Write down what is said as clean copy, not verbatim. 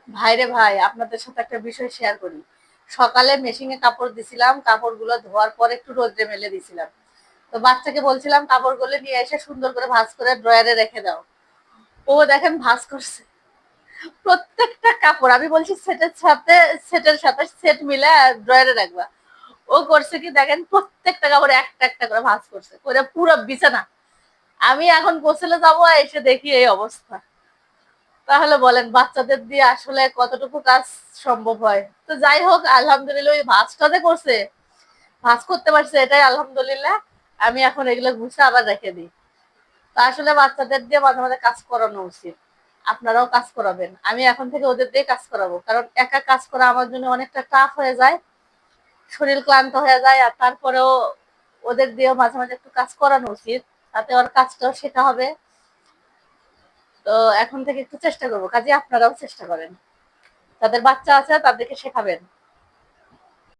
ভাইরে ভাই, আপনাদের সাথে একটা বিষয় শেয়ার করি। সকালে মেশিনে কাপড় দিছিলাম, কাপড়গুলো ধোয়ার পর একটু রোদ্রে মেলে দিছিলাম। তো বাচ্চাকে বলছিলাম কাপড়গুলো নিয়ে এসে সুন্দর করে ভাঁজ করে ড্রয়ারে রেখে দাও। ও দেখেন ভাঁজ করছে প্রত্যেকটা কাপড়। আমি বলছি সেটের সাথে সেট মিলে ড্রয়ারে রাখবা। ও করছে কি দেখেন, প্রত্যেকটা কাপড় একটা একটা করে ভাঁজ করছে, করে পুরো বিছানা। আমি এখন গোসলে যাবো, এসে দেখি এই অবস্থা। তাহলে বলেন বাচ্চাদের দিয়ে আসলে কতটুকু কাজ সম্ভব হয়। তো যাই হোক, আলহামদুলিল্লাহ ওই ভাঁজটা যে করছে, ভাঁজ করতে পারছে, এটাই আলহামদুলিল্লাহ। আমি এখন এগুলো গুছে আবার রেখে দিই। তো আসলে বাচ্চাদের দিয়ে মাঝে মাঝে কাজ করানো উচিত। আপনারাও কাজ করাবেন, আমি এখন থেকে ওদের দিয়ে কাজ করাবো, কারণ একা কাজ করা আমার জন্য অনেকটা টাফ হয়ে যায়। শরীর ক্লান্ত হয়ে যায়, আর তারপরেও ওদের দিয়েও মাঝে মাঝে একটু কাজ করানো উচিত, তাতে ওর কাজটাও শেখা হবে। তো এখন থেকে একটু চেষ্টা করবো, কাজে আপনারাও চেষ্টা করেন, তাদের বাচ্চা আছে তাদেরকে শেখাবেন।